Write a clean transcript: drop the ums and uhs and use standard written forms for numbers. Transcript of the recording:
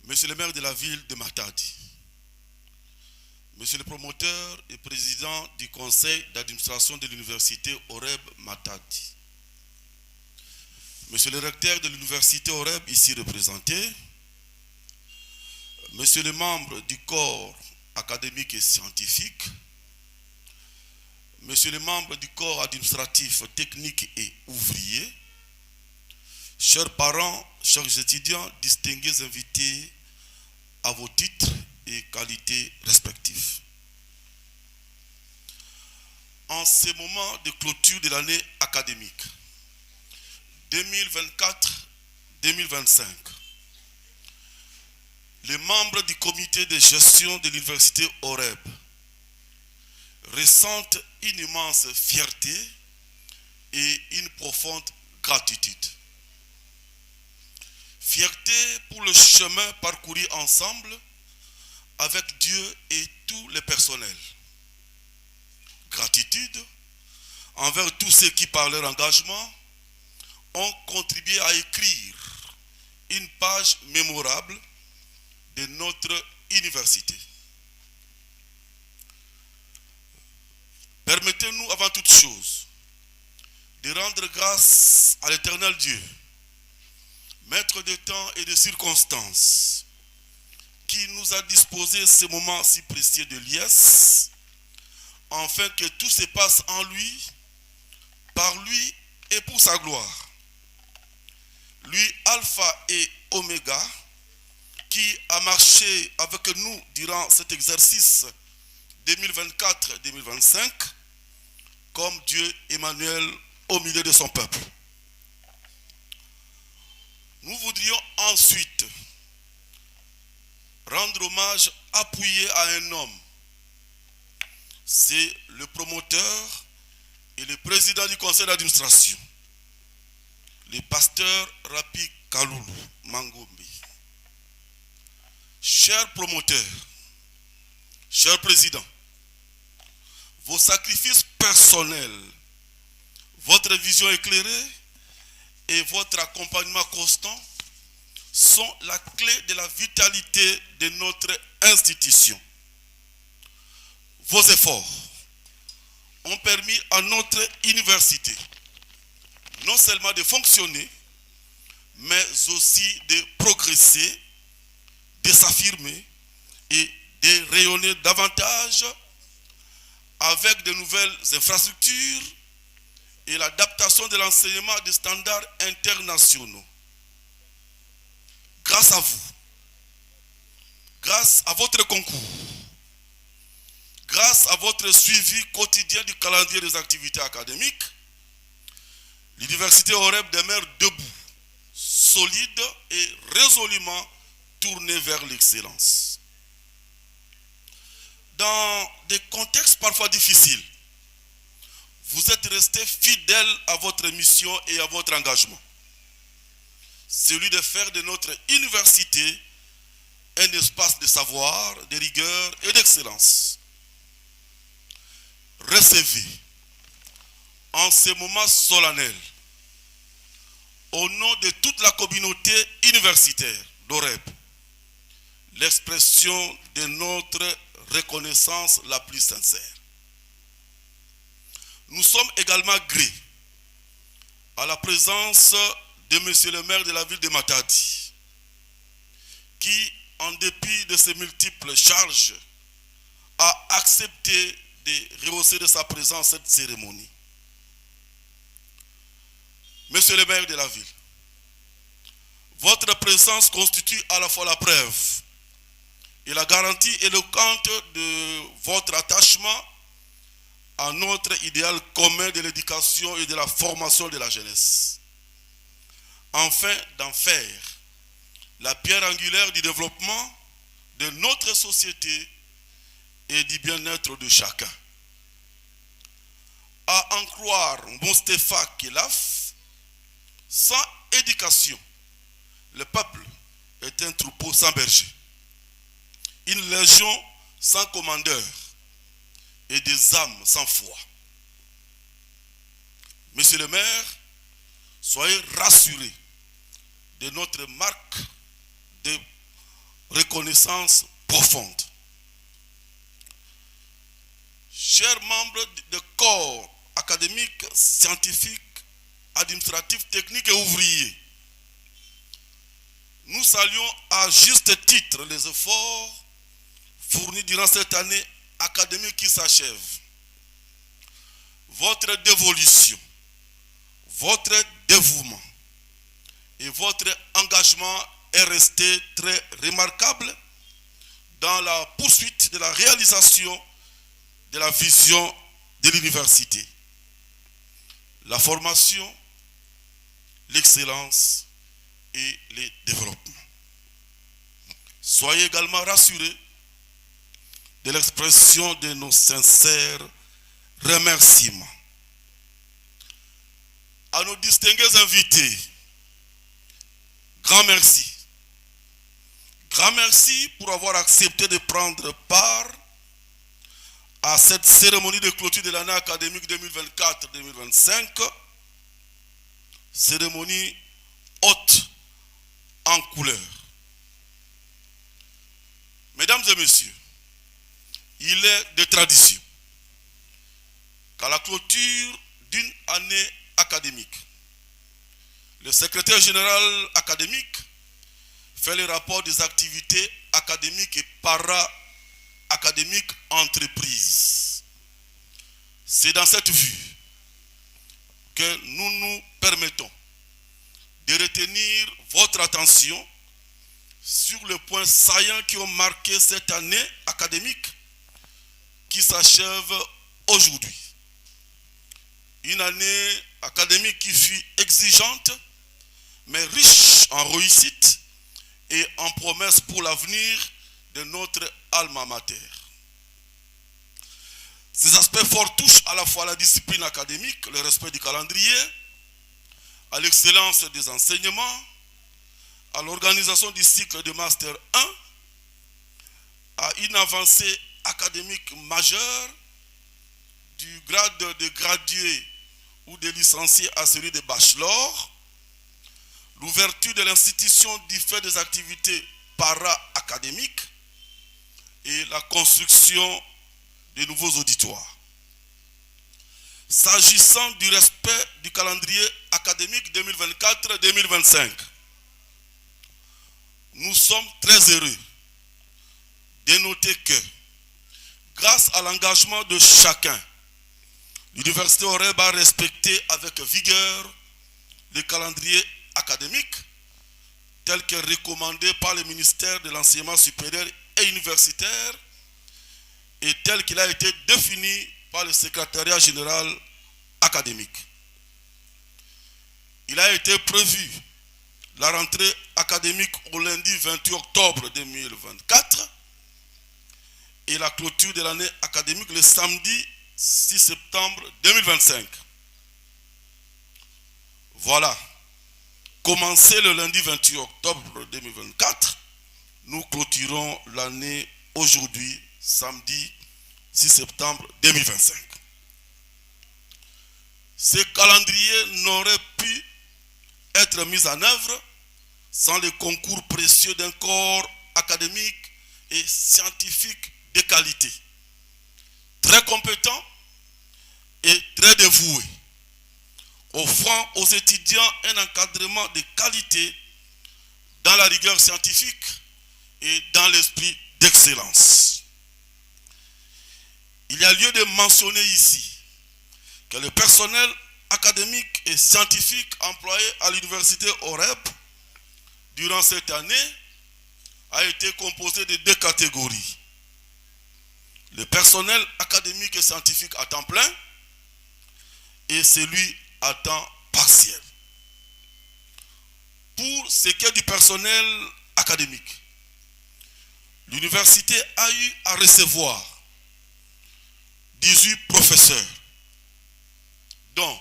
Monsieur le maire de la ville de Matadi, Monsieur le promoteur et président du conseil d'administration de l'université Oreb Matadi, Monsieur le recteur de l'université Oreb ici représenté, Monsieur les membres du corps académique et scientifique, Monsieur les membres du corps administratif, technique et ouvrier, chers parents, chers étudiants, distingués invités à vos titres et qualités respectifs. En ces moments de clôture de l'année académique 2024-2025, les membres du comité de gestion de l'université Oreb ressentent une immense fierté et une profonde gratitude. Fierté pour le chemin parcouru ensemble avec Dieu et tous les personnels. Gratitude envers tous ceux qui, par leur engagement, ont contribué à écrire une page mémorable de notre université. Permettez-nous avant toute chose de rendre grâce à l'Éternel Dieu, Maître de temps et de circonstances, qui nous a disposé ce moment si précieux de liesse, afin que tout se passe en lui, par lui et pour sa gloire. Lui, Alpha et Oméga, qui a marché avec nous durant cet exercice 2024-2025, comme Dieu Emmanuel au milieu de son peuple. Nous voudrions ensuite rendre hommage appuyé à un homme. C'est le promoteur et le président du conseil d'administration, le pasteur Rapi Kaloulou Mangombe. Cher promoteur, cher président, vos sacrifices personnels, votre vision éclairée et votre accompagnement constant sont la clé de la vitalité de notre institution. Vos efforts ont permis à notre université non seulement de fonctionner, mais aussi de progresser, de s'affirmer et de rayonner davantage avec de nouvelles infrastructures et l'adaptation de l'enseignement à des standards internationaux. Grâce à vous, grâce à votre concours, grâce à votre suivi quotidien du calendrier des activités académiques, l'université Oreb demeure debout, solide et résolument tournée vers l'excellence. Dans des contextes parfois difficiles, vous êtes resté fidèle à votre mission et à votre engagement. Celui de faire de notre université un espace de savoir, de rigueur et d'excellence. Recevez en ce moment solennel, au nom de toute la communauté universitaire d'Oreb, l'expression de notre reconnaissance la plus sincère. Nous sommes également grés à la présence de Monsieur le maire de la ville de Matadi, qui, en dépit de ses multiples charges, a accepté de rehausser de sa présence cette cérémonie. Monsieur le maire de la ville, votre présence constitue à la fois la preuve et la garantie éloquente de votre attachement à notre idéal commun de l'éducation et de la formation de la jeunesse, afin d'en faire la pierre angulaire du développement de notre société et du bien-être de chacun. À en croire bon Stéphane Kelaf, sans éducation, le peuple est un troupeau sans berger, une légion sans commandeur et des âmes sans foi. Monsieur le maire, soyez rassurés de notre marque de reconnaissance profonde. Chers membres de corps académiques, scientifiques, administratifs, techniques et ouvriers, nous saluons à juste titre les efforts fournis durant cette année académique qui s'achève. Votre dévolution, votre dévouement et votre engagement est resté très remarquable dans la poursuite de la réalisation de la vision de l'université. La formation, l'excellence et le développement. Soyez également rassurés de l'expression de nos sincères remerciements. À nos distingués invités, grand merci. Grand merci pour avoir accepté de prendre part à cette cérémonie de clôture de l'année académique 2024-2025, cérémonie haute en couleur. Mesdames et messieurs, il est de tradition qu'à la clôture d'une année académique, le secrétaire général académique fait le rapport des activités académiques et para-académiques entreprises. C'est dans cette vue que nous nous permettons de retenir votre attention sur les points saillants qui ont marqué cette année académique qui s'achève aujourd'hui. Une année académique qui fut exigeante, mais riche en réussite et en promesses pour l'avenir de notre alma mater. Ces aspects forts touchent à la fois à la discipline académique, le respect du calendrier, à l'excellence des enseignements, à l'organisation du cycle de Master 1, à une avancée académique majeure, du grade de gradué ou de licencié à celui de bachelor, l'ouverture de l'institution du fait des activités para-académiques et la construction de nouveaux auditoires. S'agissant du respect du calendrier académique 2024-2025, nous sommes très heureux de noter que, grâce à l'engagement de chacun, l'Université Oreb a respecté avec vigueur le calendrier académique tel que recommandé par le ministère de l'Enseignement supérieur et universitaire et tel qu'il a été défini par le secrétariat général académique. Il a été prévu la rentrée académique au lundi 28 octobre 2024 et la clôture de l'année académique le samedi 6 septembre 2025. Voilà. Commencé le lundi 28 octobre 2024, nous clôturons l'année aujourd'hui, samedi 6 septembre 2025. Ce calendrier n'aurait pu être mis en œuvre sans le concours précieux d'un corps académique et scientifique de qualité, très compétent et très dévoué, offrant aux étudiants un encadrement de qualité dans la rigueur scientifique et dans l'esprit d'excellence. Il y a lieu de mentionner ici que le personnel académique et scientifique employé à l'université Oreb durant cette année a été composé de deux catégories. Le personnel académique et scientifique à temps plein et celui à temps partiel. Pour ce qui est du personnel académique, l'université a eu à recevoir 18 professeurs, dont